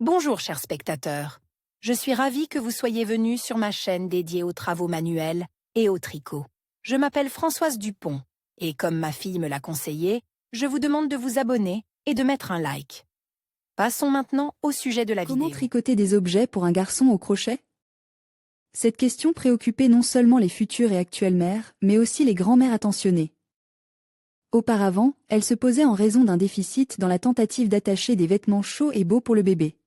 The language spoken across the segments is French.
Bonjour chers spectateurs, je suis ravie que vous soyez venus sur ma chaîne dédiée aux travaux manuels et au tricot. Je m'appelle Françoise Dupont et comme ma fille me l'a conseillé, je vous demande de vous abonner et de mettre un like. Passons maintenant au sujet de la vidéo. Comment tricoter des objets pour un garçon au crochet? Cette question préoccupait non seulement les futures et actuelles mères, mais aussi les grands-mères attentionnées. Auparavant, elle se posait en raison d'un déficit dans la tentative d'attacher des vêtements chauds et beaux pour le bébé.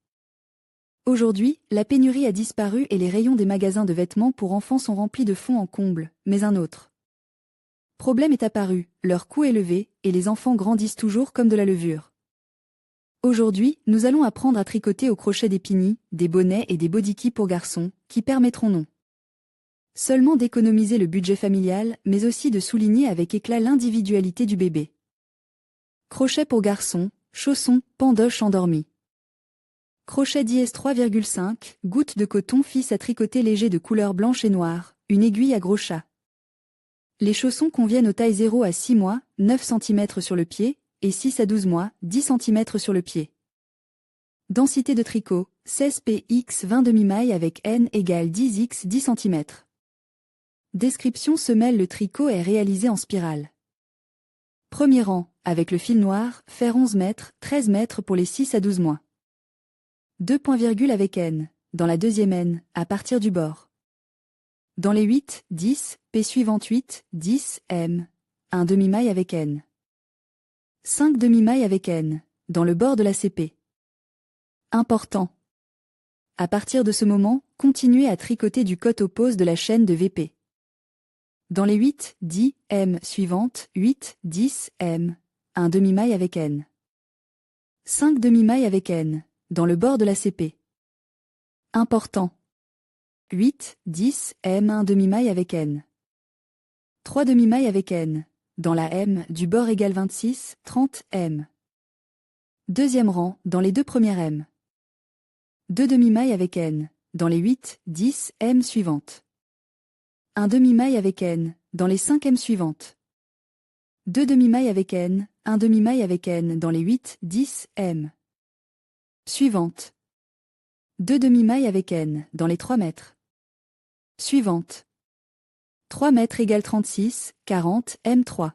Aujourd'hui, la pénurie a disparu et les rayons des magasins de vêtements pour enfants sont remplis de fond en comble, mais un autre problème est apparu, leur coût élevé, et les enfants grandissent toujours comme de la levure. Aujourd'hui, nous allons apprendre à tricoter au crochet des pinis, des bonnets et des bodykis pour garçons, qui permettront non seulement d'économiser le budget familial, mais aussi de souligner avec éclat l'individualité du bébé. Crochet pour garçons, chaussons, pandoche endormi. Crochet dièse 3,5, gouttes de coton fils à tricoter léger de couleur blanche et noire, une aiguille à gros chat. Les chaussons conviennent aux tailles 0 à 6 mois, 9 cm sur le pied, et 6 à 12 mois, 10 cm sur le pied. Densité de tricot, 16 px 20 demi-mailles avec N égale 10x 10 cm. Description semelle. Le tricot est réalisé en spirale. Premier rang, avec le fil noir, faire 11 mètres, 13 mètres pour les 6 à 12 mois. 2 points virgule avec N, dans la deuxième N, à partir du bord. Dans les 8, 10, P suivante 8, 10, M, 1 demi-maille avec N. 5 demi-mailles avec N, dans le bord de la CP. Important. À partir de ce moment, continuez à tricoter du côté opposé de la chaîne de VP. Dans les 8, 10, M suivante, 8, 10, M, 1 demi-maille avec N. 5 demi-mailles avec N, dans le bord de la CP. Important. 8, 10, M 1 demi-maille avec N. 3 demi-mailles avec N, dans la M du bord égale 26, 30, M. Deuxième rang, dans les deux premières M. 2 demi-mailles avec N, dans les 8, 10, M suivantes. 1 demi-maille avec N, dans les 5 M suivantes. 2 demi-mailles avec N, 1 demi-maille avec N dans les 8, 10, M. Suivante. 2 demi-mailles avec N, dans les 3 mètres. Suivante. 3 mètres égale 36, 40, M3.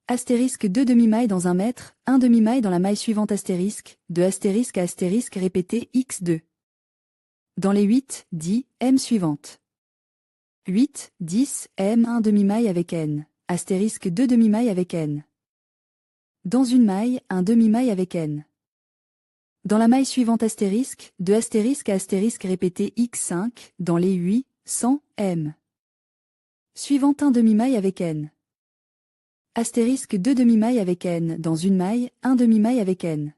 Astérisque 2 demi-mailles dans 1 mètre, 1 demi-maille dans la maille suivante astérisque, de astérisque à astérisque répété x2. Dans les 8, 10, M suivantes. 8, 10, M 1 demi-maille avec N, astérisque 2 demi-mailles avec N. Dans une maille, 1 demi-maille avec N. Dans la maille suivante astérisque, de astérisque à astérisque répété x5, dans les 8, 100, M. Suivante 1 demi-maille avec N. Astérisque 2 demi-mailles avec N dans une maille, 1 demi-maille avec N.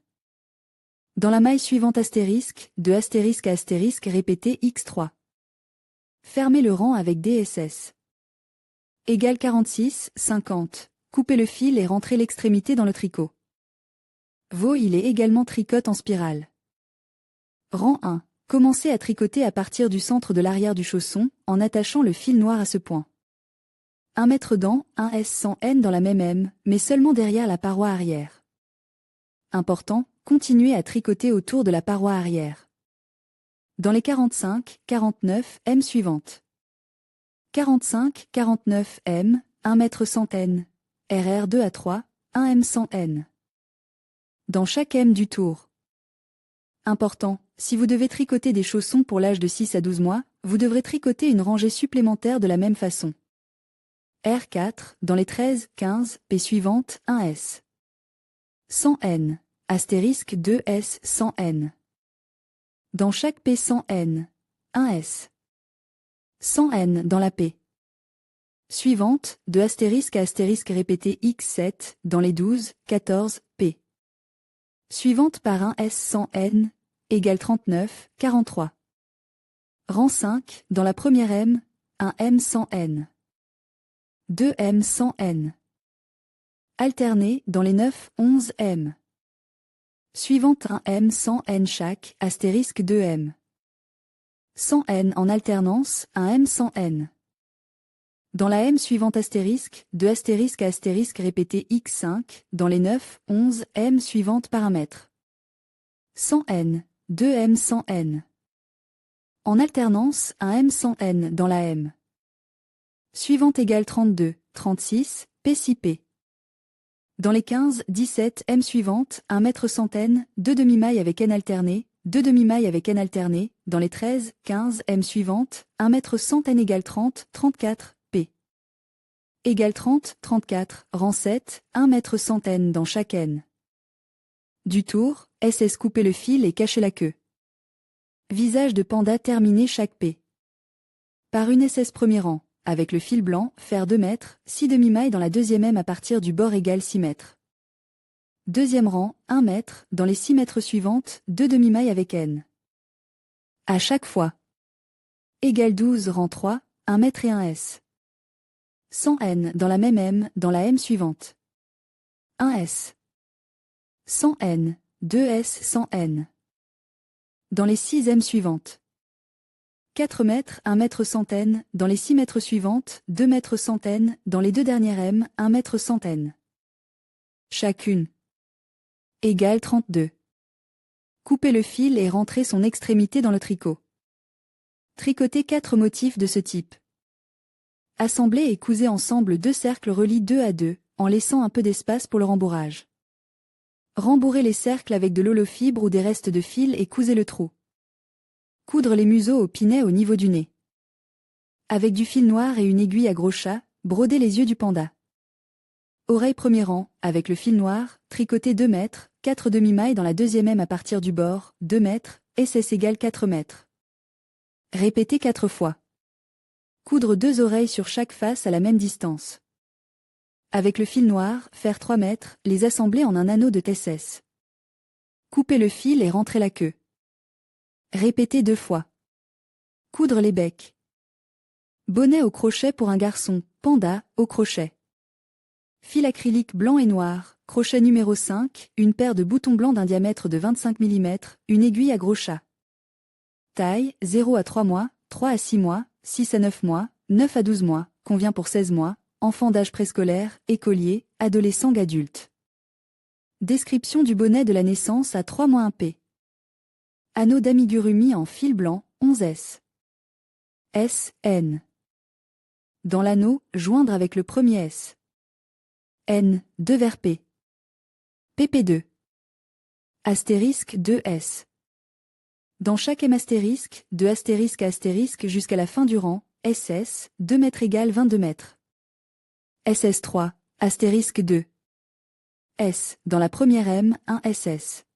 Dans la maille suivante astérisque, de astérisque à astérisque répété x3. Fermez le rang avec DSS. Égale 46, 50. Coupez le fil et rentrez l'extrémité dans le tricot. Il est également tricote en spirale. Rang 1. Commencez à tricoter à partir du centre de l'arrière du chausson, en attachant le fil noir à ce point. 1 mètre dans, 1 S 100 N dans la même M, mais seulement derrière la paroi arrière. Important, continuez à tricoter autour de la paroi arrière. Dans les 45, 49 M suivantes. 45, 49 M, 1 mètre 100 N, RR 2 à 3, 1 M 100 N. Dans chaque M du tour. Important, si vous devez tricoter des chaussons pour l'âge de 6 à 12 mois, vous devrez tricoter une rangée supplémentaire de la même façon. R4, dans les 13, 15, P suivantes, 1 S. 100 N, astérisque 2 S 100 N. Dans chaque P 100 N, 1 S. 100 N dans la P. Suivante, de astérisque à astérisque répété x7, dans les 12, 14, P. Suivante par 1 S 100 N, égale 39, 43. Rang 5, dans la première M, 1 M 100 N. 2 M 100 N. Alterné, dans les 9, 11 M. Suivante 1 M 100 N chaque, astérisque 2 M. 100 N en alternance, 1 M 100 N. Dans la M suivante astérisque, de astérisque à astérisque répété x5, dans les 9, 11 M suivantes par 1 mètre. 100 N, 2m sans n. En alternance, un m sans n dans la m. Suivante égale 32, 36, p 6 p. Dans les 15, 17 m suivantes, 1 mètre centaine, 2 demi-mailles avec n alterné, 2 demi-mailles avec n alterné. Dans les 13, 15 m suivantes, 1 mètre centaine égale 30, 34, p. Égale 30, 34, rang 7, 1 mètre centaine dans chaque n. Du tour, SS couper le fil et cacher la queue. Visage de panda terminé chaque p. Par une SS premier rang. Avec le fil blanc, faire 2 mètres, 6 demi-mailles dans la deuxième M à partir du bord égale 6 mètres. Deuxième rang, 1 mètre, dans les 6 mètres suivantes, 2 demi-mailles avec N. À chaque fois. Égale 12 rang 3, 1 mètre et 1 S. 100 N dans la même M, dans la M suivante. 1 S. 100 N, 2 S 100 N. Dans les 6 M suivantes. 4 mètres, 1 mètre centaine, dans les 6 mètres suivantes, 2 mètres centaine, dans les deux dernières M, 1 mètre centaine. Chacune. Égale 32. Couper le fil et rentrer son extrémité dans le tricot. Tricoter 4 motifs de ce type. Assembler et couser ensemble 2 cercles relient 2 à 2, en laissant un peu d'espace pour le rembourrage. Rembourrer les cercles avec de l'holofibre ou des restes de fil et cousez le trou. Coudre les museaux au pinet au niveau du nez. Avec du fil noir et une aiguille à gros chat, broder les yeux du panda. Oreille premier rang, avec le fil noir, tricoter 2 mètres, 4 demi-mailles dans la deuxième M à partir du bord, 2 mètres, SS égale 4 mètres. Répéter 4 fois. Coudre 2 oreilles sur chaque face à la même distance. Avec le fil noir, faire 3 mètres, les assembler en un anneau de TSS. Couper le fil et rentrer la queue. Répéter 2 fois. Coudre les becs. Bonnet au crochet pour un garçon, panda, au crochet. Fil acrylique blanc et noir, crochet numéro 5, une paire de boutons blancs d'un diamètre de 25 mm, une aiguille à gros chat. Taille, 0 à 3 mois, 3 à 6 mois, 6 à 9 mois, 9 à 12 mois, convient pour 16 mois, enfant d'âge préscolaire, écolier, adolescent adulte. Description du bonnet de la naissance à 3 mois 1 p. Anneau d'amigurumi en fil blanc, 11 S. S, N. Dans l'anneau, joindre avec le premier S. N, 2 vers P. PP2. Astérisque 2 S. Dans chaque M astérisque, de astérisque à astérisque jusqu'à la fin du rang, SS, 2 mètres égale 22 mètres. SS3, astérisque 2. S, dans la première M, 1 SS.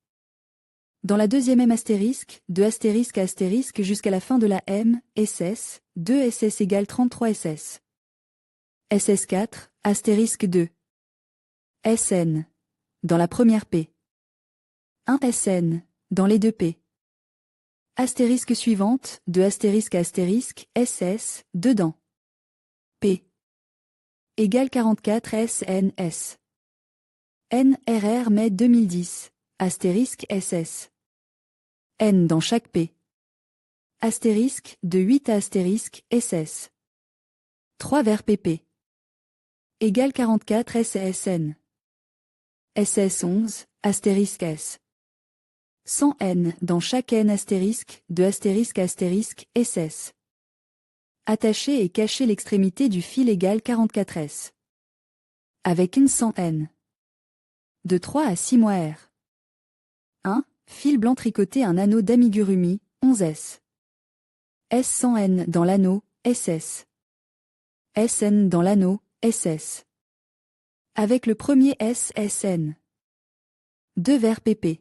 Dans la deuxième M astérisque, de astérisque à astérisque jusqu'à la fin de la M, SS, 2 SS égale 33 SS. SS4, astérisque 2. SN. Dans la première P. 1 SN. Dans les deux P. Astérisque suivante, de astérisque à astérisque, SS, dedans. P. Égale 44 SNS. NRR mai 2010. Astérisque SS. N dans chaque P. Astérisque, de 8 à astérisque, SS. 3 vers PP. Égale 44 SSN. SS11, astérisque S. 100 N dans chaque N astérisque, de astérisque à astérisque, SS. Attacher et cacher l'extrémité du fil égale 44 S. Avec une 100 N. De 3 à 6 mois R. 1. Fil blanc tricoté un anneau d'amigurumi, 11 S. S100 N dans l'anneau, SS. SN dans l'anneau, SS. Avec le premier SSN. 2 vers PP.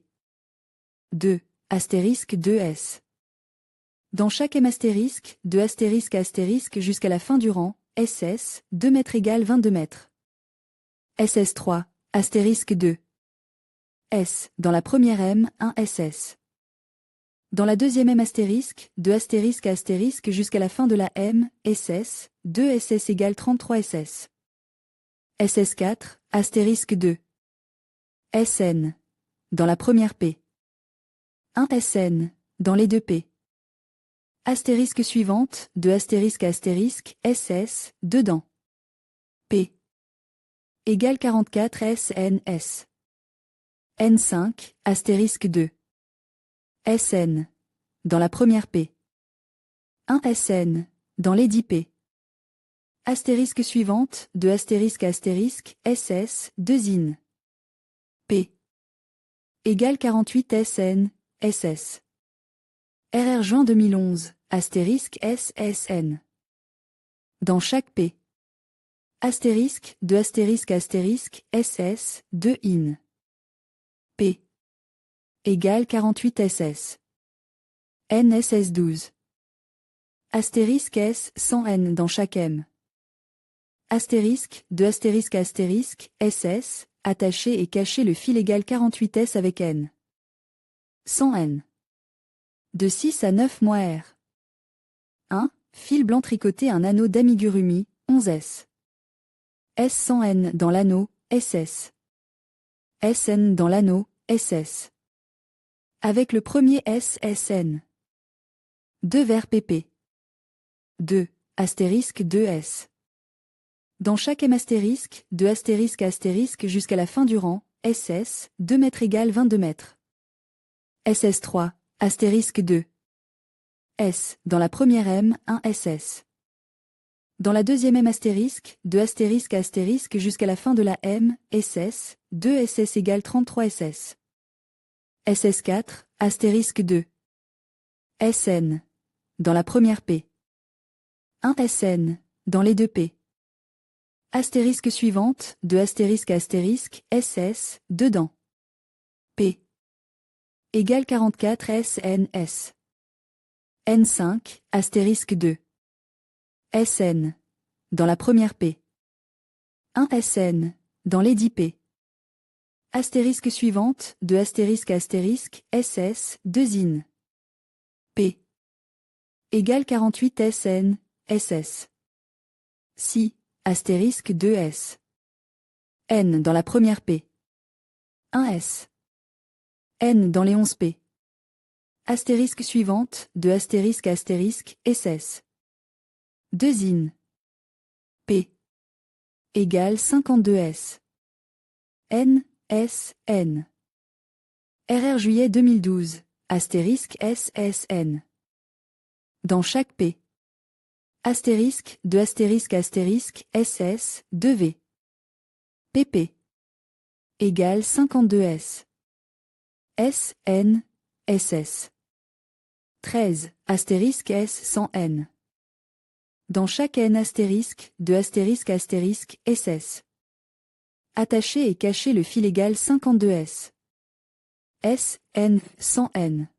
2. Astérisque 2S. Dans chaque M astérisque, de astérisque à astérisque jusqu'à la fin du rang, SS, 2 mètres égale 22 mètres. SS3, astérisque 2. S, dans la première M, 1 SS. Dans la deuxième M astérisque, de astérisque à astérisque jusqu'à la fin de la M, SS, 2 SS égale 33 SS. SS4, astérisque 2. SN. Dans la première P. 1 SN. Dans les deux P. Astérisque suivante, de astérisque à astérisque, SS, dedans. P. Égale 44 SNS. N5, astérisque 2. SN. Dans la première P. 1 SN. Dans les 10 P. Astérisque suivante, de astérisque à astérisque, SS, 2 IN. P. Égale 48 SN, SS. RR juin 2011, astérisque SSN. Dans chaque P. Astérisque, de astérisque à astérisque, SS, 2 IN. P. Égale 48 SS. NSS 12. Astérisque S 100 N dans chaque M. Astérisque, de astérisque à astérisque, SS, attaché et caché le fil égale 48S avec N. 100 N. De 6 à 9 mois R. 1. Fil blanc tricoté un anneau d'amigurumi, 11S. S 100 N dans l'anneau, SS. SN dans l'anneau, SS. Avec le premier SSN. 2 vers PP. 2. Astérisque 2S. Dans chaque M astérisque, de astérisque à astérisque jusqu'à la fin du rang, SS, 2 mètres égale 22 mètres. SS3, astérisque 2. S, dans la première M, 1 SS. Dans la deuxième M astérisque, de astérisque à astérisque jusqu'à la fin de la M, SS, 2 SS égale 33 SS. SS4, astérisque 2. SN. Dans la première P. 1 SN. Dans les deux P. Astérisque suivante, de astérisque à astérisque, SS, dedans. P. Égale 44 SNS. N5, astérisque 2. SN. Dans la première P. 1 SN. Dans les 10 P. Astérisque suivante, de astérisque à astérisque, SS, 2 IN. P. Égale 48 SN, SS. Si. Astérisque 2S. N dans la première P. 1S. N dans les 11 P. Astérisque suivante, de astérisque à astérisque, SS. 2 IN. P. Égale 52S. N, S, N. RR juillet 2012, astérisque SSN. Dans chaque P. Astérisque, de astérisque à astérisque, SS, 2V. PP. Égale 52S. S, N, SS. 13, astérisque S 100 N. Dans chaque N astérisque, de astérisque à astérisque, SS. Attaché et caché le fil égal 52S. S, N, 100 N.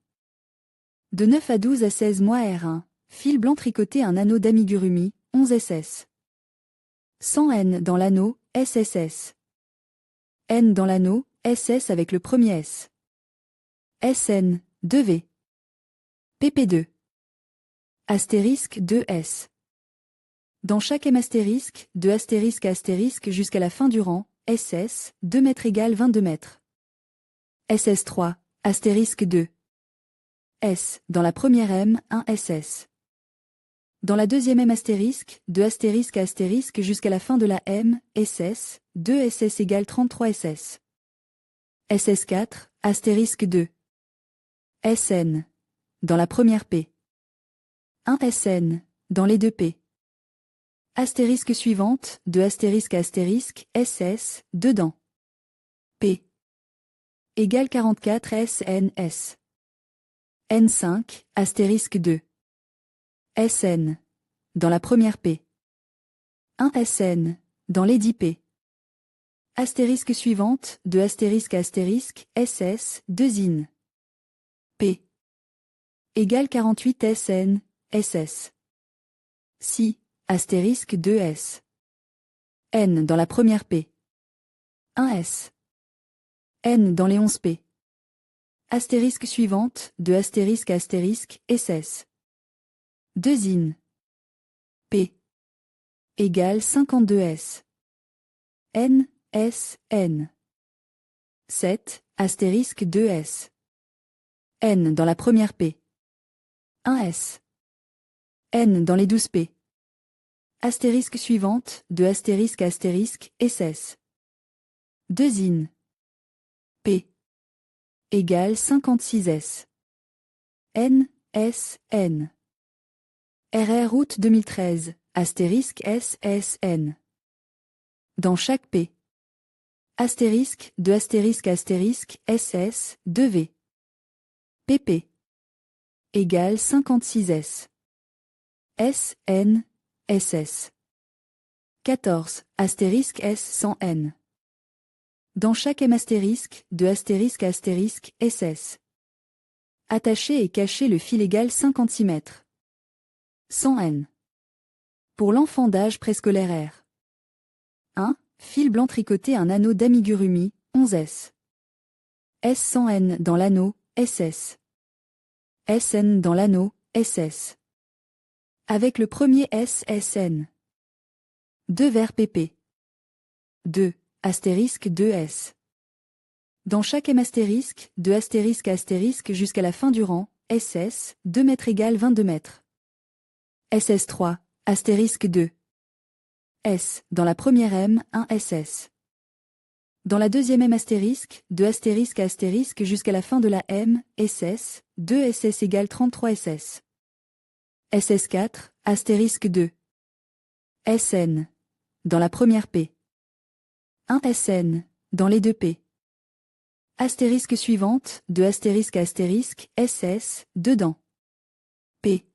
De 9 à 12 à 16 mois R1. Fil blanc tricoté un anneau d'amigurumi, 11 SS. 100 N dans l'anneau, SSS. N dans l'anneau, SS avec le premier S. SN, 2V. PP2. Astérisque 2S. Dans chaque M astérisque, de astérisque à astérisque jusqu'à la fin du rang, SS, 2 mètres égale 22 mètres. SS3, astérisque 2. S, dans la première M, 1 SS. Dans la deuxième M astérisque, de astérisque à astérisque jusqu'à la fin de la M, SS, 2 SS égale 33 SS. SS4, astérisque 2. SN. Dans la première P. 1 SN. Dans les deux P. Astérisque suivante, de astérisque à astérisque, SS, dedans. P. Égale 44 SNS. N5, astérisque 2. SN. Dans la première P. 1 SN. Dans les 10 P. Astérisque suivante, de astérisque à astérisque, SS, 2 IN. P. Égale 48 SN, SS. Si, astérisque 2S. N dans la première P. 1S. N dans les 11 P. Astérisque suivante, de astérisque à astérisque, SS. 2 IN. P. Égale 52S. N, S, N. 7, astérisque 2S. N dans la première P. 1S. N dans les 12 P. Astérisque suivante, de astérisque à astérisque, SS. 2 IN. P. Égale 56S. N, S, N. RR août 2013, astérisque S, S, N. Dans chaque P. Astérisque, 2 astérisque astérisque, SS, 2V. PP. Égale 56S. S, N, SS. 14, astérisque S 100 N. Dans chaque M astérisque, 2 astérisque astérisque, SS. Attacher et cacher le fil égal 56 mètres. 100 N. Pour l'enfant d'âge préscolaire R. 1. Fil blanc tricoté un anneau d'amigurumi, 11 S. S 100 N dans l'anneau, SS. SN dans l'anneau, SS. Avec le premier SSN. 2 vers PP. 2. Astérisque 2S. Dans chaque M astérisque, 2 astérisque astérisque jusqu'à la fin du rang, SS, 2 mètres égale 22 mètres. SS3, astérisque 2. S, dans la première M, 1 SS. Dans la deuxième M astérisque, 2 astérisque astérisque jusqu'à la fin de la M, SS, 2 SS égale 33 SS. SS4, astérisque 2. SN, dans la première P. 1 SN, dans les deux P. Astérisque suivante, 2 astérisque astérisque, SS, dedans. P.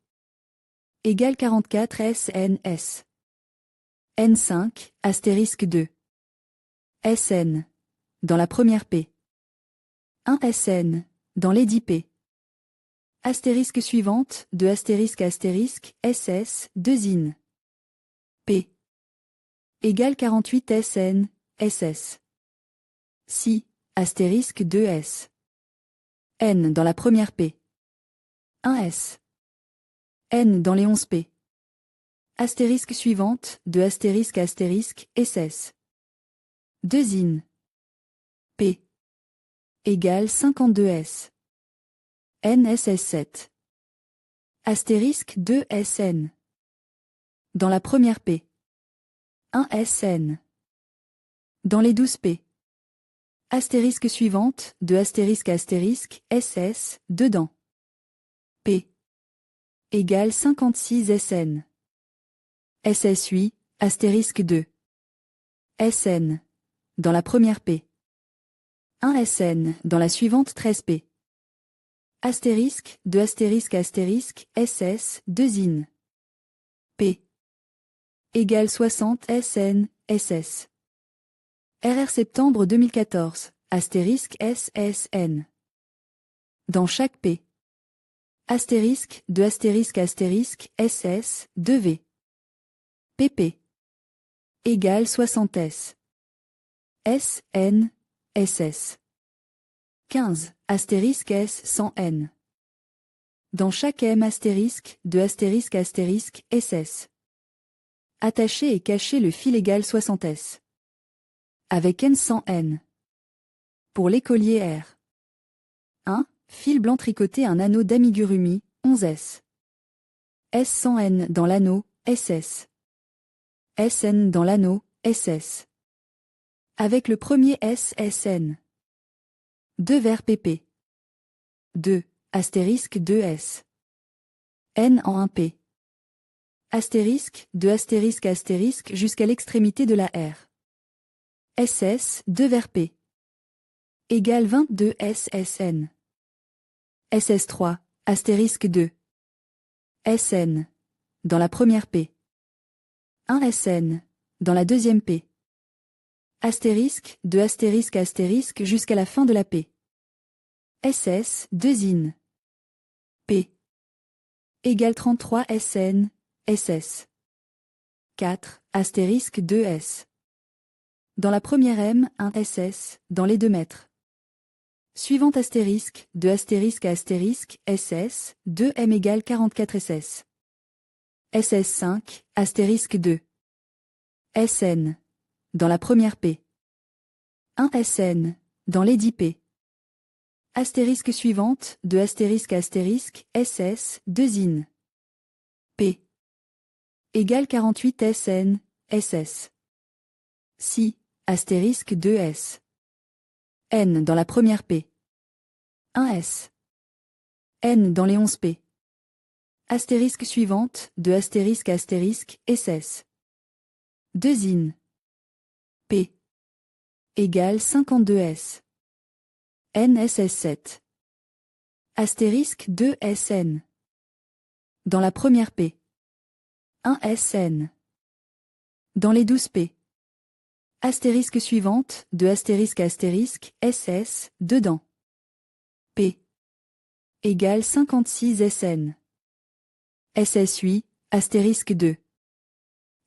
Égale 44 SNS. N5, astérisque 2. SN, dans la première P. 1 SN, dans les 10 P. Astérisque suivante, 2 astérisque astérisque, SS, 2 IN. P. Égale 48 SN, SS. Si, astérisque 2S. N dans la première P. 1S. N dans les 11 P. Astérisque suivante, 2 astérisque astérisque, SS. 2 IN. P. Égale 52S. NSS7. Astérisque 2 SN. Dans la première P. 1 SN. Dans les 12 P. Astérisque suivante, 2 astérisque astérisque, SS, dedans. P. Égale 56 SN. SS8, astérisque 2. SN. Dans la première P. 1 SN, dans la suivante 13 P. Astérisque, 2 astérisque astérisque, SS, 2 IN. P. Égale 60 SN, SS. RR septembre 2014, astérisque SSN. Dans chaque P. Astérisque, 2 astérisque astérisque, SS, 2V. PP. Égale 60 S. SN, SS. 15, astérisque S 100 N. Dans chaque M astérisque, 2 astérisque astérisque, SS. Attacher et cacher le fil égal 60 S. Avec N 100 N. Pour l'écolier R. 1. Fil blanc tricoté un anneau d'amigurumi, 11 S. S 100 N dans l'anneau, SS. SN dans l'anneau, SS. Avec le premier SSN. 2 vers PP. 2. Astérisque 2S. N en 1 P. Astérisque, 2 astérisque astérisque jusqu'à l'extrémité de la R. SS, 2 vers P. Égale 22 SSN. SS3, astérisque 2. SN. Dans la première P. 1 SN. Dans la deuxième P. Astérisque, 2 astérisque astérisque jusqu'à la fin de la P. SS, 2 IN. P. Égale 33 SN, SS. 4, astérisque 2S. Dans la première M, 1 SS, dans les 2 mètres. Suivant astérisque, 2 astérisque astérisque, SS, 2 M égale 44 SS. SS5, astérisque 2. SN. Dans la première P. 1 SN, dans les 10 P. Astérisque suivante, 2 astérisque astérisque, SS, 2 IN. P. Égale 48 SN, SS. Si, astérisque 2S. N dans la première P. 1 S. N dans les 11P. Astérisque suivante, de astérisque à astérisque, SS. 2 in. P. Égale 52S. NSS7. Astérisque 2SN. Dans la première P. 1SN. Dans les 12P. Astérisque suivante, de astérisque à astérisque, SS, dedans. P. Égale 56SN. SS8, astérisque 2.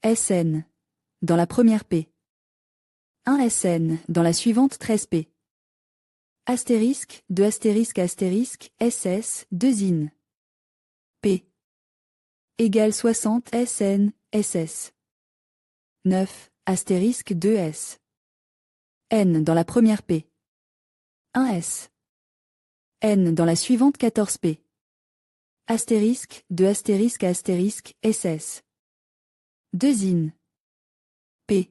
SN. Dans la première P. 1SN, dans la suivante 13P. Astérisque, de astérisque à astérisque, SS, 2 in. P. Égale 60 SN, SS. 9, astérisque 2S. N dans la première P. 1S. N dans la suivante 14P. Astérisque, de astérisque à astérisque, SS. 2 in. P.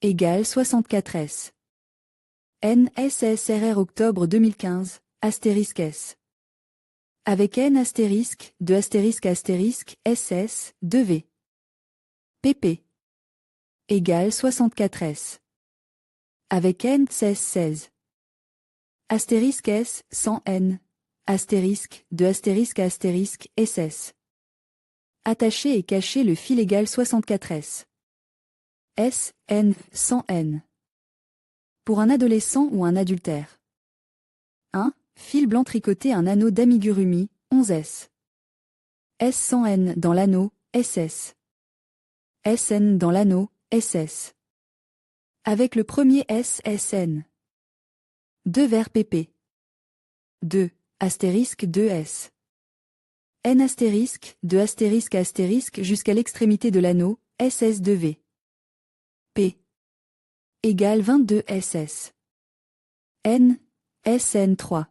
Égale 64S. NSSRR octobre 2015, astérisque S. Avec N astérisque, de astérisque à astérisque, SS, 2V. PP. Égale 64S. Avec N 16. Astérisque S, sans N. Astérisque, de astérisque à astérisque, SS. Attacher et cacher le fil égal 64S. S, N, sans N. Pour un adolescent ou un adultère. 1. Fil blanc tricoté un anneau d'amigurumi, 11S. S sans N dans l'anneau, SS. SN dans l'anneau, SS. Avec le premier SSN. 2 vers PP. 2. Astérisque 2S. N astérisque, de astérisque à astérisque jusqu'à l'extrémité de l'anneau, SS2V. P. Égale 22 SS. N, SN3.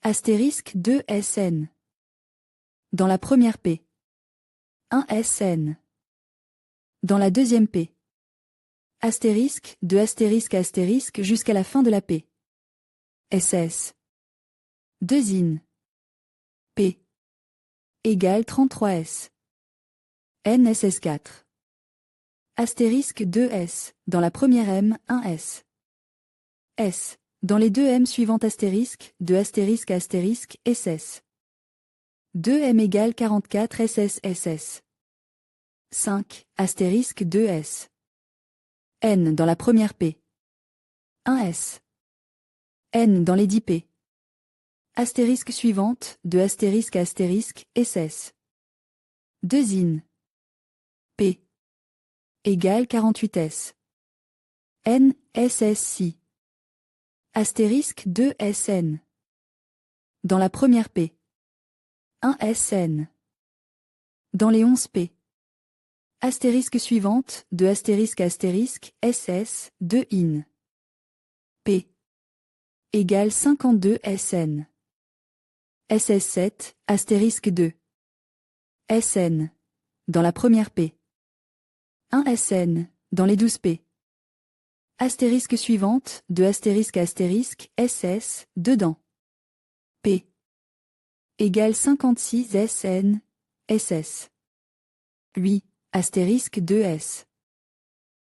Astérisque 2 SN. Dans la première P. 1 SN. Dans la deuxième P. Astérisque, de astérisque à astérisque jusqu'à la fin de la P. SS. 2 in. P. Égale 33S. NSS4. Astérisque 2S, dans la première M, 1S. S. Dans les deux M suivantes astérisque, de astérisque à astérisque, SS. 2M égale 44 SSSS. 5. Astérisque 2S. N dans la première P. 1S. N dans les 10 P. Astérisque suivante, de astérisque à astérisque, SS. 2 in. P. Égale 48S. N, SSI. Astérisque 2 SN. Dans la première P. 1 SN. Dans les 11 P. Astérisque suivante, de astérisque à astérisque, SS, 2 in. P. Égale 52 SN. SS7, astérisque 2. SN. Dans la première P. 1 SN, dans les 12 P. Astérisque suivante, de astérisque à astérisque, SS, dedans. P. Égale 56 SN, SS. 8, astérisque 2S.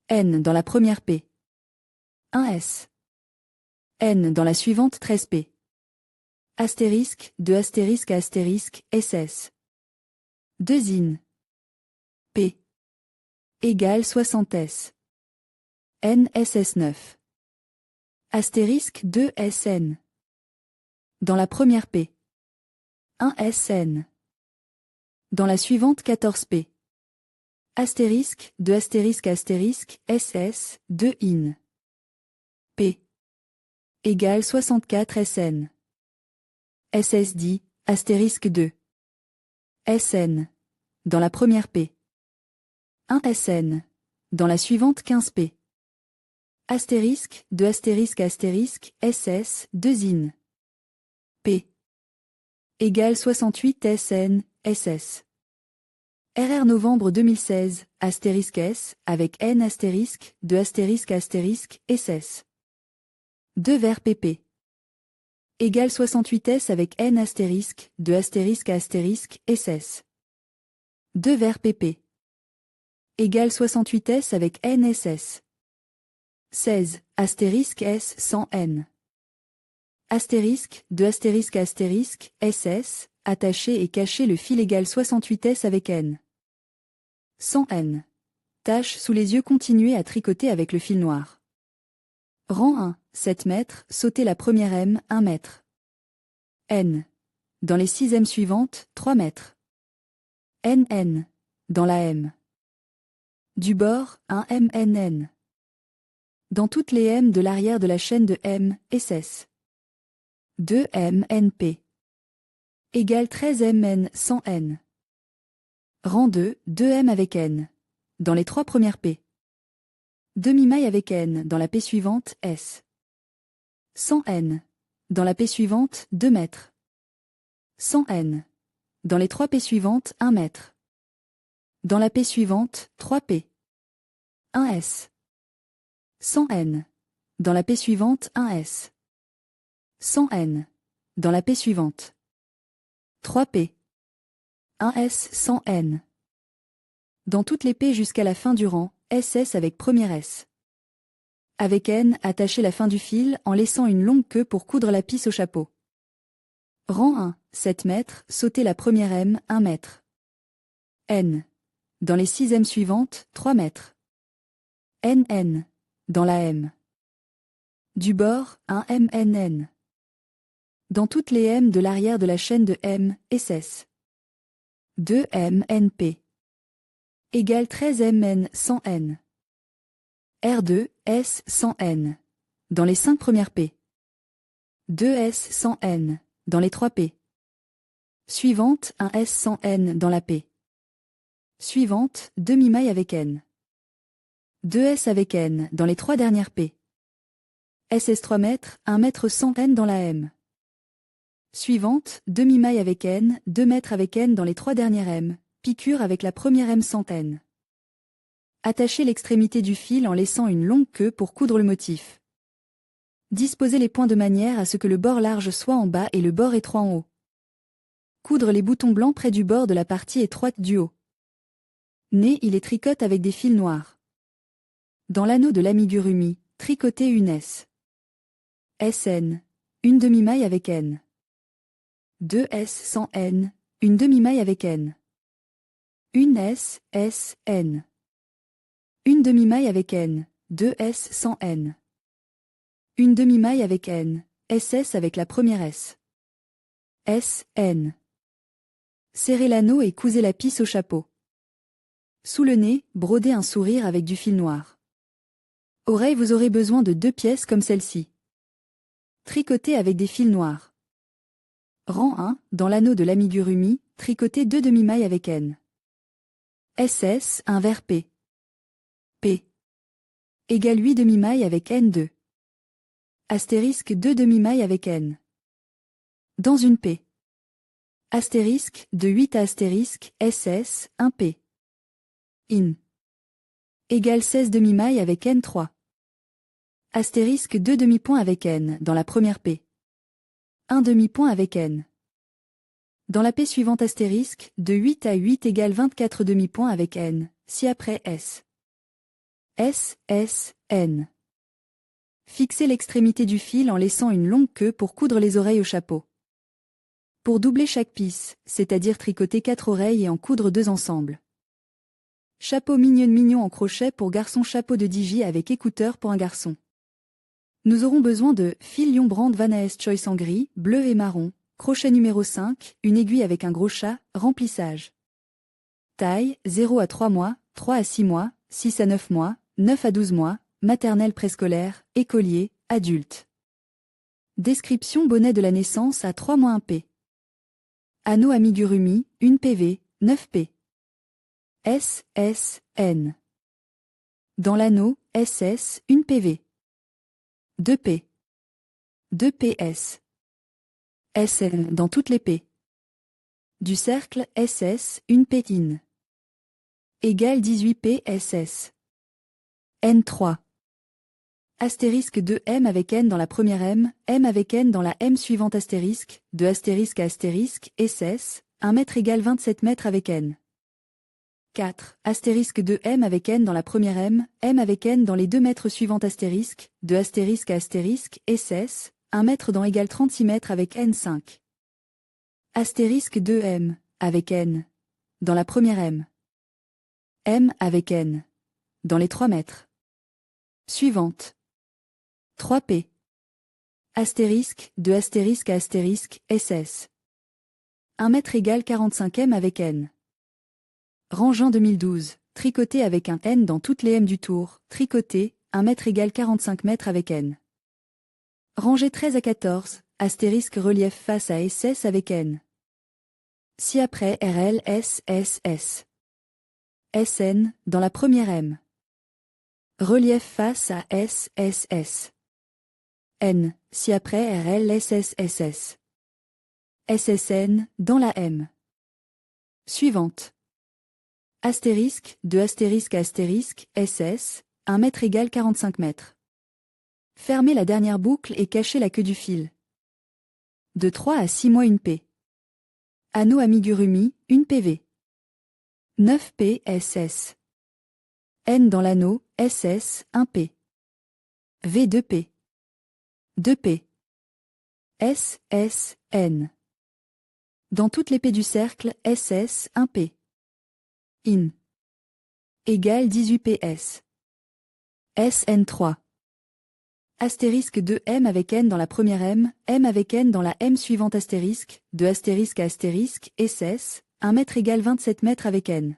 N dans la première P. 1S. N dans la suivante 13P. Astérisque, de astérisque à astérisque, SS. 2 in. P. Égale 60S. NSS9. Astérisque 2 SN. Dans la première P. 1 SN. Dans la suivante 14P. Astérisque, de astérisque à astérisque, SS, 2 in. P. Égale 64 SN. SSD, astérisque 2. SN. Dans la première P. 1 SN. Dans la suivante 15P. Astérisque, de astérisque à astérisque, SS, 2 in. P. Égale 68 SN, SS. RR novembre 2016, astérisque S, avec N astérisque, de astérisque à astérisque, SS. 2 vers PP. égale 68S avec N astérisque, de astérisque à astérisque, SS. 2 vers pp. Égale 68S avec NSS. 16, astérisque S sans N. Astérisque, de astérisque à astérisque, SS, attaché et caché le fil égale 68S avec N. Sans N. Tâche sous les yeux continuer à tricoter avec le fil noir. Rang 1, 7 mètres, sauter la première M, 1 mètre. N. Dans les 6 M suivantes, 3 mètres. NN. Dans la M. Du bord, 1 MNN. Dans toutes les M de l'arrière de la chaîne de M, SS. 2 MNP. Égale 13 MN sans N. Rang 2, 2 M avec N. Dans les 3 premières P. Demi-maille avec N dans la P suivante, S. Sans N. Dans la P suivante, 2 mètres. Sans N. Dans les 3 P suivantes, 1 mètre. Dans la P suivante, 3 P. 1 S. Sans N. Dans la P suivante, 1 S. Sans N. Dans la P suivante. 3 P. 1 S sans N. Dans toutes les P jusqu'à la fin du rang, SS avec première S. Avec N, attachez la fin du fil en laissant une longue queue pour coudre la pisse au chapeau. Rang 1, 7 mètres, sautez la première M, 1 mètre. N. Dans les 6 M suivantes, 3 mètres. NN. Dans la M. Du bord, 1 MNN. Dans toutes les M de l'arrière de la chaîne de M, SS. 2 MNP. Égale 13 MN sans N. R2, S sans N. Dans les 5 premières P. 2 S sans N. Dans les 3 P. Suivante, 1 S sans N dans la P. Suivante, demi-maille avec N. 2 S avec N dans les 3 dernières P. SS 3 mètres, 1 mètre sans N dans la M. Suivante, demi-maille avec N, 2 mètres avec N dans les 3 dernières M. Piqûre avec la première M sans N. Attachez l'extrémité du fil en laissant une longue queue pour coudre le motif. Disposez les points de manière à ce que le bord large soit en bas et le bord étroit en haut. Coudre les boutons blancs près du bord de la partie étroite du haut. Nez, il est tricote avec des fils noirs. Dans l'anneau de l'amigurumi, tricotez une S. SN. Une demi-maille avec N. 2 S sans N. Une demi-maille avec N. Une S, S, N. Une demi-maille avec N. 2 S sans N. Une demi-maille avec N. SS avec la première S. S, N. Serrez l'anneau et cousez la pisse au chapeau. Sous le nez, brodez un sourire avec du fil noir. Oreilles, vous aurez besoin de 2 pièces comme celle-ci. Tricotez avec des fils noirs. Rang 1, dans l'anneau de l'amigurumi, tricotez 2 demi-mailles avec N. SS, 1 vers P. P. Égale 8 demi-mailles avec N2. Astérisque 2 demi-mailles avec N. Dans une P. Astérisque, de 8 à astérisque, SS, 1 P. In. Égale 16 demi-mailles avec N3. Astérisque 2 demi-points avec N dans la première P. 1 demi-point avec N. Dans la P suivante astérisque, de 8 à 8 égale 24 demi-points avec N, ci-après S. S, S, N. Fixez l'extrémité du fil en laissant une longue queue pour coudre les oreilles au chapeau. Pour doubler chaque pisse, c'est-à-dire tricoter 4 oreilles et en coudre 2 ensemble. Chapeau mignon en crochet pour garçon, chapeau de digi avec écouteurs pour un garçon. Nous aurons besoin de fil Lion Brand Van Aes Choice en gris, bleu et marron, crochet numéro 5, une aiguille avec un gros chat, remplissage. Taille, 0 à 3 mois, 3 à 6 mois, 6 à 9 mois, 9 à 12 mois, maternelle préscolaire, écolier, adulte. Description bonnet de la naissance à 3 mois 1 P. Anneau amigurumi, 1 PV, 9 P. S, S, N. Dans l'anneau, SS, 1 PV. 2 P. 2 PS. SN dans toutes les P. Du cercle, SS, 1 P in. Égale 18 P SS. N3. Astérisque 2 M avec N dans la première M avec N dans la M suivante astérisque, de astérisque à astérisque, SS, 1 mètre égale 27 mètres avec N. 4. Astérisque 2 M avec N dans la première M avec N dans les 2 mètres suivantes astérisque, de astérisque à astérisque, SS, 1 mètre dans égale 36 mètres avec N5. Astérisque 2 M, avec N. Dans la première M avec N. Dans les 3 mètres. Suivante. 3P. Astérisque, de astérisque à astérisque, SS. 1 mètre égale 45 M avec N. Rangeant 2012, tricoté avec un N dans toutes les M du tour, tricoté, 1 mètre égale 45 mètres avec N. Rangée 13 à 14, astérisque relief face à SS avec N. Ci-après RL SSS. SN, dans la première M. Relief face à SSS. N, ci-après RL SSSS. SSN, dans la M. Suivante. Astérisque, de astérisque à astérisque, SS, 1 mètre égale 45 mètres. Fermez la dernière boucle et cachez la queue du fil. De 3 à 6 mois une P. Anneau amigurumi, une PV. 9 P SS. N dans l'anneau, SS, 1 P. V 2 P. 2 P. S, S, N. Dans toutes les P du cercle, SS, 1 P. In. Égale 18 PS. SN3. Astérisque 2 M avec N dans la première M avec N dans la M suivante astérisque, de astérisque à astérisque, SS, 1 mètre égale 27 mètres avec N.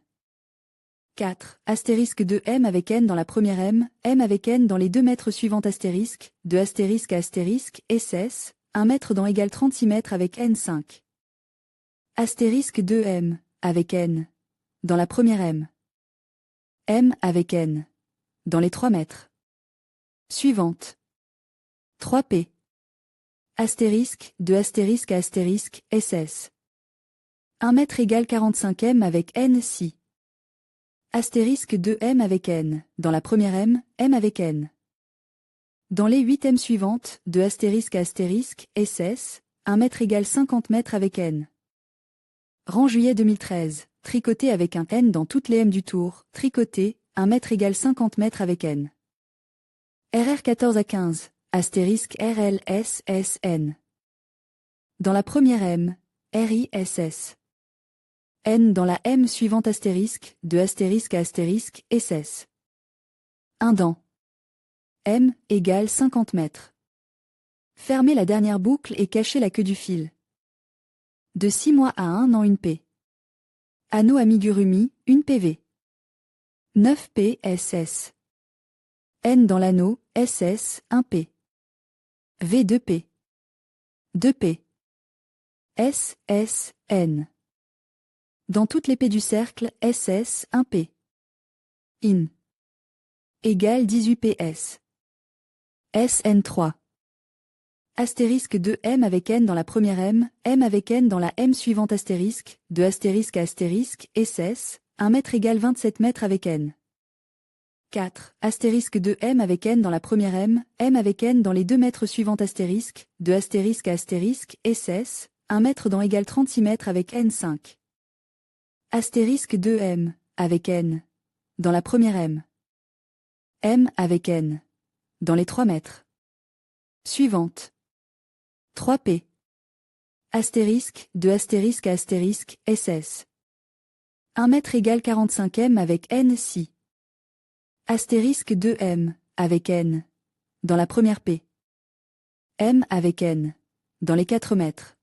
4. Astérisque 2 M avec N dans la première M avec N dans les 2 mètres suivantes astérisque, de astérisque à astérisque, SS, 1 mètre dans égale 36 mètres avec N5. Astérisque 2 M, avec N. Dans la première M avec N. Dans les 3 mètres. Suivante. 3P. Astérisque, de astérisque à astérisque, SS. 1 mètre égale 45 M avec N si. Astérisque 2 M avec N, dans la première M avec N. Dans les 8 M suivantes, de astérisque à astérisque, SS, 1 mètre égale 50 mètres avec N. Rang juillet 2013, tricoté avec un N dans toutes les M du tour, tricoté, 1 mètre égale 50 mètres avec N. RR 14 à 15, astérisque RL SSN. Dans la première M, RISS. N dans la M suivante astérisque, de astérisque à astérisque, SS. 1 dans. M égale 50 mètres. Fermez la dernière boucle et cachez la queue du fil. De 6 mois à 1 an une P. Anneau amigurumi, une PV. 9 P SS. N dans l'anneau, SS, 1 P. V 2 P. 2 P. S, S, N. Dans toutes les P du cercle, SS, 1 P. In. Égale 18 PS. SN3. Astérisque 2 M avec N dans la première M avec N dans la M suivante astérisque, de astérisque à astérisque, SS, 1 mètre égale 27 mètres avec N. 4. Astérisque 2 M avec N dans la première M avec N dans les 2 mètres suivantes astérisque, de astérisque à astérisque, SS, 1 mètre dans égale 36 mètres avec N5. Astérisque 2 M, avec N. Dans la première M avec N. Dans les 3 mètres. Suivante. 3P. Astérisque, de astérisque à astérisque, SS. 1 mètre égale 45 M avec N si. Astérisque 2 M, avec N. Dans la première P. M avec N. Dans les 4 mètres.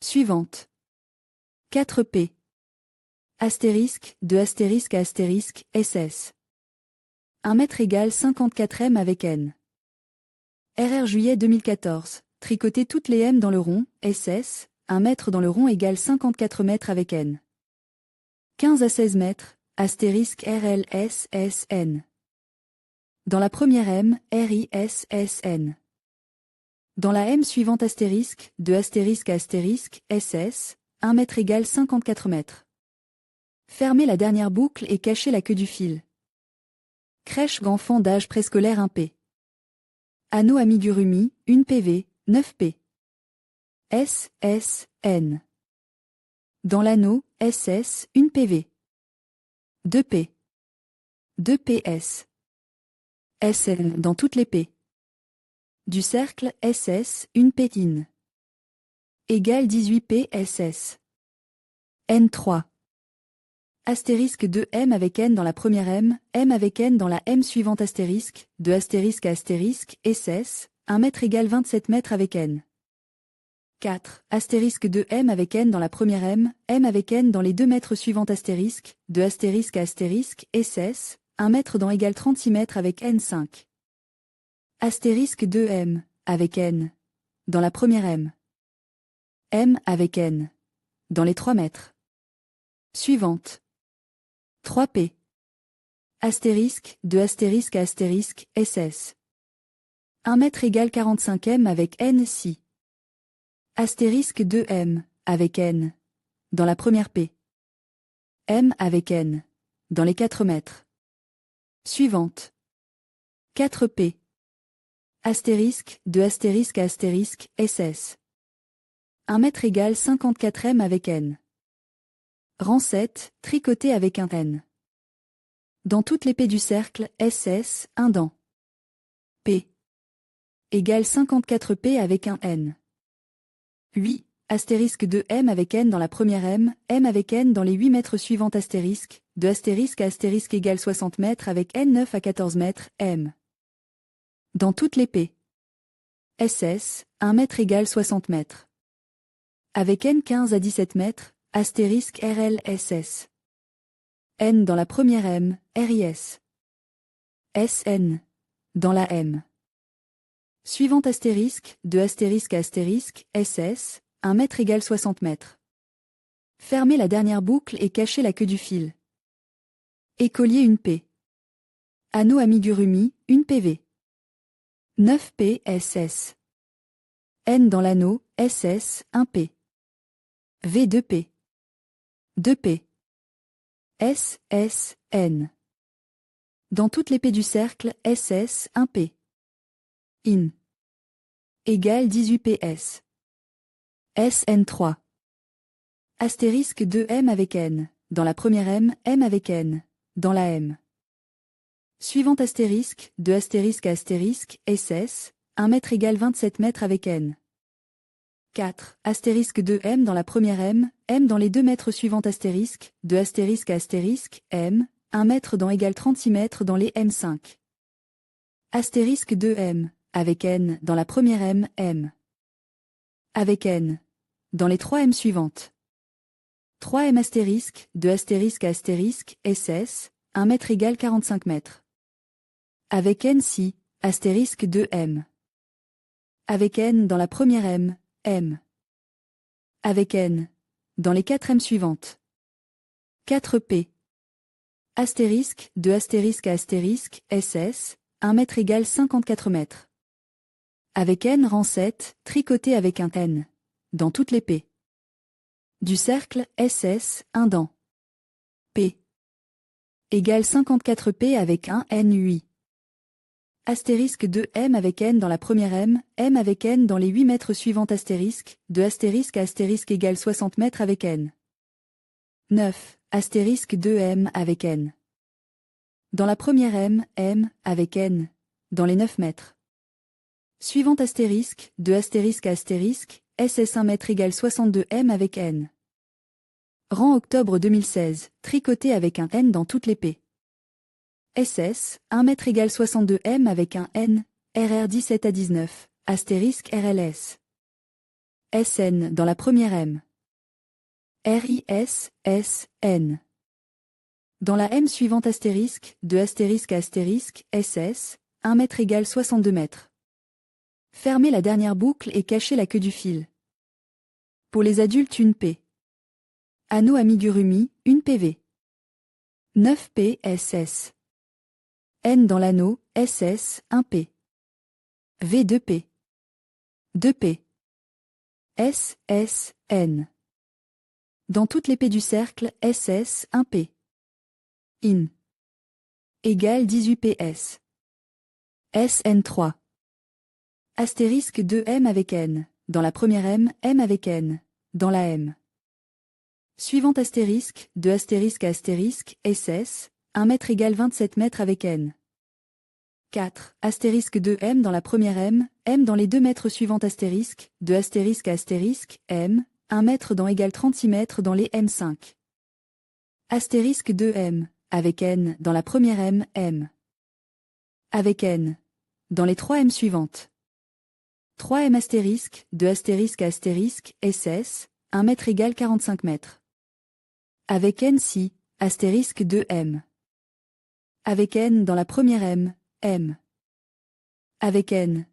Suivante. 4P. Astérisque, de astérisque à astérisque, SS. 1 mètre égale 54 M avec N. RR juillet 2014. Tricoter toutes les M dans le rond, SS, 1 mètre dans le rond égale 54 mètres avec N. 15 à 16 mètres, astérisque RL SSN. Dans la première M, RISSN. Dans la M suivante astérisque, de astérisque à astérisque, SS, 1 mètre égale 54 mètres. Fermez la dernière boucle et cachez la queue du fil. Crèche d'enfants d'âge préscolaire 1P. Anneau amigurumi, une PV, 9 P. S, S, N. Dans l'anneau, SS, une PV. 2 P. 2 PS. SN dans toutes les P. Du cercle, SS, une P in. Égale 18 PSS. N3. Astérisque 2 M avec N dans la première M avec N dans la M suivante astérisque, de astérisque à astérisque, SS, 1 mètre égale 27 mètres avec N. 4. Astérisque 2 M avec N dans la première M avec N dans les 2 mètres suivantes astérisque, de astérisque à astérisque, SS, 1 mètre dans égale 36 mètres avec N5. Astérisque 2 M, avec N. Dans la première M avec N. Dans les 3 mètres. Suivante. 3 P. Astérisque, de astérisque à astérisque, SS. 1 mètre égale 45 M avec N si. Astérisque 2 M, avec N. Dans la première P. M avec N. Dans les 4 mètres. Suivante. 4 P. Astérisque, de astérisque à astérisque, SS. 1 mètre égale 54 M avec N. Rang 7, tricoté avec un N. Dans toutes les P du cercle, SS, un dent. P. Égale 54 P avec un N. 8. Astérisque 2 M avec N dans la première M avec N dans les 8 mètres suivantes astérisque, de astérisque à astérisque égale 60 mètres avec N 9 à 14 mètres, M. Dans toutes les P. SS, 1 mètre égale 60 mètres. Avec N 15 à 17 mètres, astérisque RLSS. N dans la première M, RIS. SN. Dans la M. Suivante astérisque, de astérisque à astérisque, SS, 1 mètre égale 60 mètres. Fermez la dernière boucle et cachez la queue du fil. Écolier une P. Anneau amigurumi, une PV. 9 P SS. N dans l'anneau, SS, 1 P. V 2 P. 2 P. S, S, N. Dans toutes les P du cercle, SS, 1 P. In. Égale 18 PS. SN3. Astérisque 2 M avec N. Dans la première M avec N. Dans la M. Suivante astérisque, de astérisque à astérisque, SS, 1 mètre égale 27 mètres avec N. 4. Astérisque 2 M dans la première M dans les 2 mètres suivantes astérisque, de astérisque à astérisque, M, 1 mètre dans égale 36 mètres dans les M5. Astérisque 2 M, avec N dans la première M. Avec N. Dans les 3 M suivantes. 3 M astérisque, de astérisque à astérisque, SS, 1 mètre égale 45 mètres. Avec N si, astérisque 2 M. Avec N dans la première M. Avec N. Dans les 4 M suivantes. 4 P. Astérisque, de astérisque à astérisque, SS, 1 mètre égale 54 mètres. Avec N rang 7, tricoté avec un N. Dans toutes les P. Du cercle, SS, un dent. P. Égale 54 P avec un N 8. Astérisque 2 M avec N dans la première M avec N dans les 8 mètres suivantes astérisque, de astérisque à astérisque égale 60 mètres avec N. 9. Astérisque 2 M avec N. Dans la première M avec N. Dans les 9 mètres. Suivante astérisque, de astérisque à astérisque, SS 1 mètre égale 62 M avec N. Rang octobre 2016, tricoté avec un N dans toutes les P. SS, 1 mètre égale 62 M avec un N, RR 17 à 19, astérisque RLS. SN dans la première M. RIS, S, N. Dans la M suivante astérisque, de astérisque à astérisque, SS, 1 mètre égale 62 mètres. Fermez la dernière boucle et cachez la queue du fil. Pour les adultes une P. Anneau amigurumi, une PV. 9 P SS. N dans l'anneau, SS, 1 P. V 2 P. 2 P. S, S, N. Dans toutes les P du cercle, SS, 1 P. In. Égale 18 PS. SN3. Astérisque 2M avec N. Dans la première M, M avec N. Dans la M. Suivant astérisque, de astérisque à astérisque, SS, 1 mètre égale 27 mètres avec N. 4. Astérisque 2M dans la première M, M dans les 2 mètres suivant astérisque, de astérisque à astérisque, M, 1 mètre dans égale 36 mètres dans les M5. Astérisque 2M, avec N dans la première M, M. Avec N. Dans les 3 M suivantes. 3M astérisque, de astérisque à astérisque, SS, 1 mètre égale 45 mètres. Avec N si, astérisque 2M. Avec N dans la première M, M. Avec N.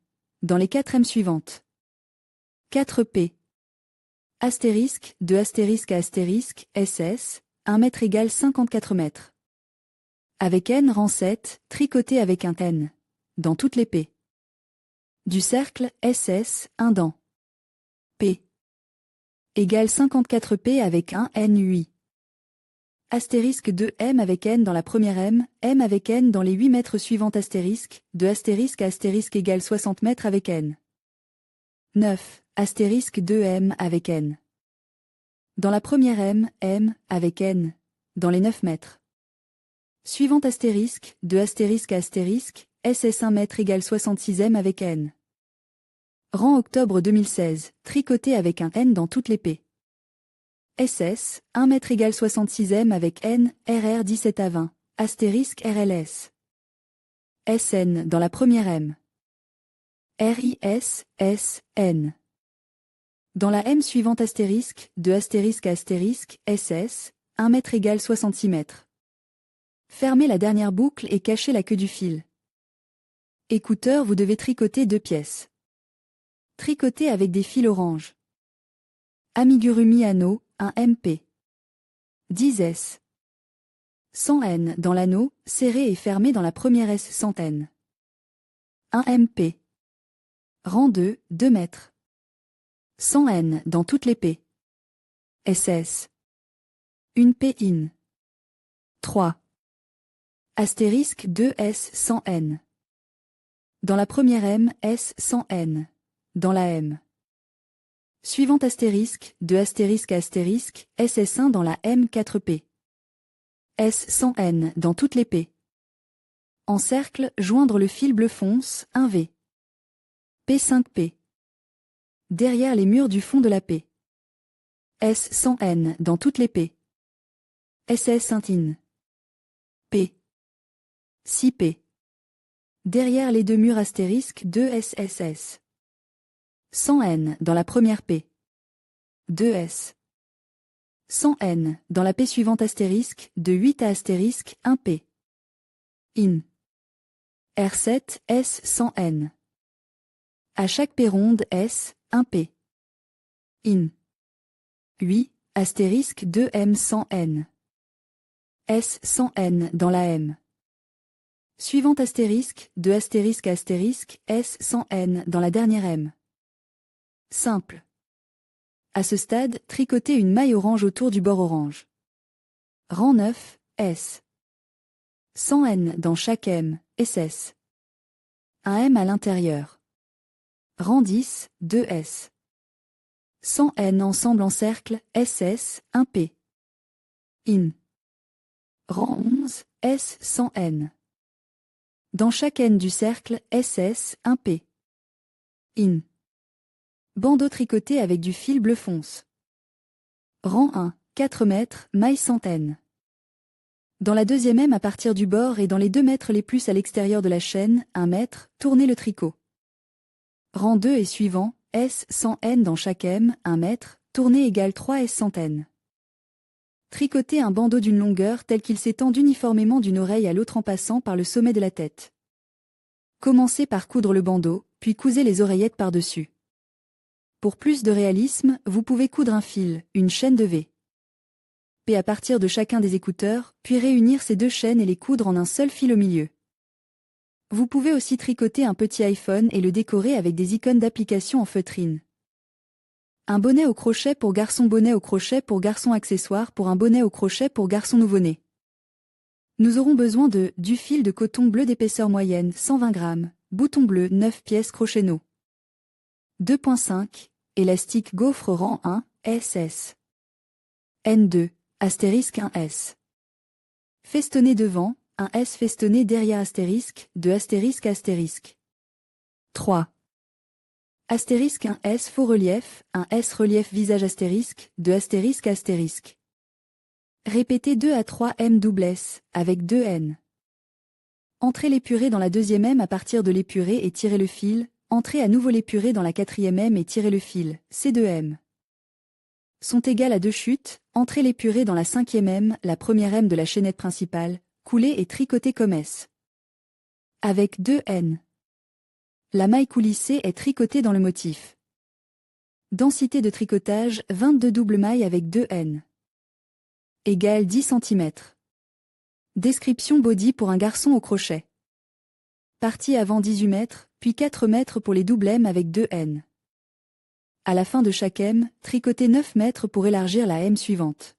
Dans les 4 M suivantes. 4P. Astérisque, de astérisque à astérisque, SS, 1 mètre égale 54 mètres. Avec N rang 7, tricoté avec un N. Dans toutes les P. Du cercle, SS, 1 dans. P. Égale 54P avec un N 8. Astérisque 2M avec N dans la première M, M avec N dans les 8 mètres suivants astérisque, de astérisque à astérisque égale 60 mètres avec N. 9. Astérisque 2M avec N. Dans la première M, M, avec N. Dans les 9 mètres. Suivant astérisque, de astérisque à astérisque, SS 1 mètre égale 66 M avec N. Rang octobre 2016, tricoté avec un N dans toutes les P. SS, 1 mètre égale 66 M avec N, RR 17 à 20, astérisque RLS. SN dans la première M. RIS, S, N. Dans la M suivante astérisque, de astérisque à astérisque, SS, 1 mètre égale 66 mètres. Fermez la dernière boucle et cachez la queue du fil. Écouteur, vous devez tricoter 2 pièces. Tricoter avec des fils orange. Amigurumi anneau, un MP. 10 S. 100 N dans l'anneau, serré et fermé dans la première S 100 N. 1 MP. Rang 2, 2 mètres. 100 N dans toutes les P. SS. Une P in. 3. Astérisque 2 S 100 N. Dans la première M, S 100 N. Dans la M. Suivant astérisque, de astérisque à astérisque, SS1 dans la M4P. S100N dans toutes les P. En cercle, joindre le fil bleu fonce, 1V. P5P. Derrière les murs du fond de la P. S100N dans toutes les P. SS1 in. P. 6P. Derrière les 2 murs astérisques 2SSS. 100 N dans la première P. 2S. 100 N dans la P suivante astérisque, de 8 à astérisque, 1 P. In. R7, S 100 N. À chaque P ronde S, 1 P. In. 8, astérisque 2 M 100 N. S 100 N dans la M. Suivant astérisque, de astérisque à astérisque, S 100 N dans la dernière M. Simple. À ce stade, tricotez une maille orange autour du bord orange. Rang 9, S. 100 N dans chaque M, SS. 1 M à l'intérieur. Rang 10, 2 S. 100 N ensemble en cercle, SS, 1 P. In. Rang 11, S 100 N. Dans chaque N du cercle, SS, 1 P. In. Bandeau tricoté avec du fil bleu fonce. Rang 1, 4 mètres, maille centaine. Dans la deuxième M à partir du bord et dans les 2 mètres les plus à l'extérieur de la chaîne, 1 mètre, tournez le tricot. Rang 2 et suivant, S 100 N dans chaque M, 1 mètre, tournée égale 3 S centaines. Tricotez un bandeau d'une longueur telle qu'il s'étend uniformément d'une oreille à l'autre en passant par le sommet de la tête. Commencez par coudre le bandeau, puis cousez les oreillettes par-dessus. Pour plus de réalisme, vous pouvez coudre un fil, une chaîne de V. P à partir de chacun des écouteurs, puis réunir ces 2 chaînes et les coudre en un seul fil au milieu. Vous pouvez aussi tricoter un petit iPhone et le décorer avec des icônes d'application en feutrine. Un bonnet au crochet pour garçon, bonnet au crochet pour garçon, accessoire pour un bonnet au crochet pour garçon nouveau-né. Nous aurons besoin du fil de coton bleu d'épaisseur moyenne, 120 grammes, bouton bleu, 9 pièces crochet no. 2.5, élastique gaufre rang 1, SS. N2, astérisque 1S. Festonné devant, 1S festonné derrière astérisque, 2 astérisque astérisque. 3. Astérisque 1S faux relief, 1S relief visage astérisque, 2 astérisque astérisque. Répétez 2 à 3 M double S, avec 2 N. Entrez l'épuré dans la deuxième M à partir de l'épuré et tirez le fil, entrez à nouveau l'épuré dans la quatrième M et tirez le fil, C2M. Sont égales à 2 chutes, entrez l'épuré dans la cinquième M, la première M de la chaînette principale, coulez et tricotez comme S. Avec 2 N. La maille coulissée est tricotée dans le motif. Densité de tricotage, 22 double mailles avec 2 N. Égale 10 cm. Description body pour un garçon au crochet. Partie avant 18 mètres, puis 4 mètres pour les doubles M avec 2 N. À la fin de chaque M, tricotez 9 mètres pour élargir la M suivante.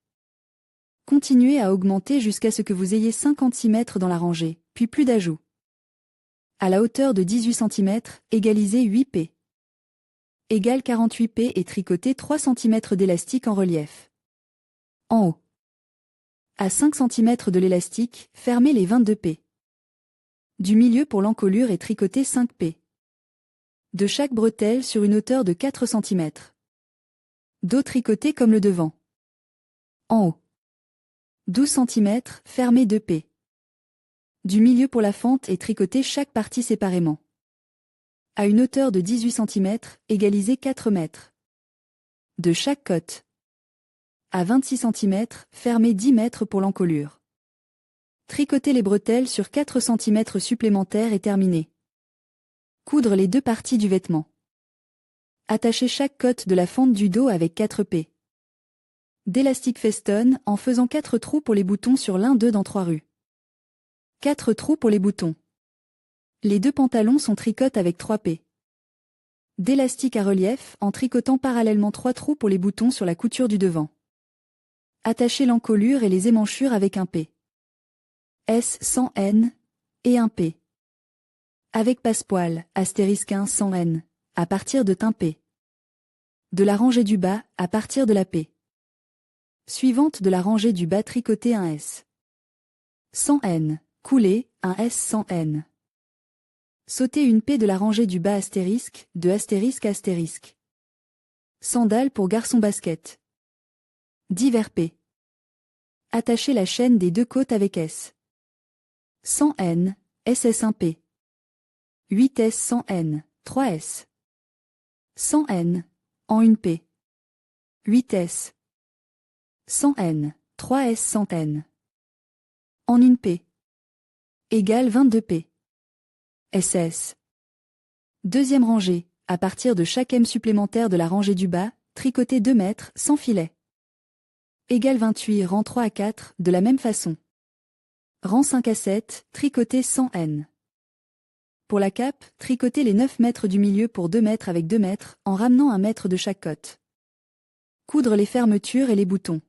Continuez à augmenter jusqu'à ce que vous ayez 56 mètres dans la rangée, puis plus d'ajout. À la hauteur de 18 cm, égalisez 8 P. Égale 48 P et tricotez 3 cm d'élastique en relief. En haut. À 5 cm de l'élastique, fermez les 22 P. Du milieu pour l'encolure et tricotez 5 P. De chaque bretelle sur une hauteur de 4 cm. Dos tricoté comme le devant. En haut. 12 cm, fermez 2 P. Du milieu pour la fente et tricotez chaque partie séparément. À une hauteur de 18 cm, égalisez 4 mètres. De chaque côte. À 26 cm, fermez 10 mètres pour l'encolure. Tricotez les bretelles sur 4 cm supplémentaires et terminez. Coudre les deux parties du vêtement. Attachez chaque côte de la fente du dos avec 4 P. D'élastique festonne en faisant 4 trous pour les boutons sur l'un d'eux dans 3 rues. 4 trous pour les boutons. Les deux pantalons sont tricotés avec 3 P. D'élastique à relief en tricotant parallèlement 3 trous pour les boutons sur la couture du devant. Attachez l'encolure et les émanchures avec un P. S sans N et un P. Avec passepoil, astérisque 1 sans N, à partir de teint P. De la rangée du bas, à partir de la P. Suivante de la rangée du bas, tricotez un S. Sans N, coulez, un S sans N. Sautez une P de la rangée du bas astérisque, de astérisque astérisque. Sandales pour garçon basket. Divers P. Attachez la chaîne des deux côtes avec S. Sans N, SS1 P. 8S sans N, 3S. Sans N, en une P. 8S. Sans N, 3S sans N. En une P. Égale 22 P. SS. Deuxième rangée, à partir de chaque M supplémentaire de la rangée du bas, tricotez 2 mètres sans filet. Égale 28 rang 3 à 4, de la même façon. Rang 5 à 7, tricotez sans N. Pour la cape, tricotez les 9 mètres du milieu pour 2 mètres avec 2 mètres, en ramenant 1 mètre de chaque côte. Coudre les fermetures et les boutons.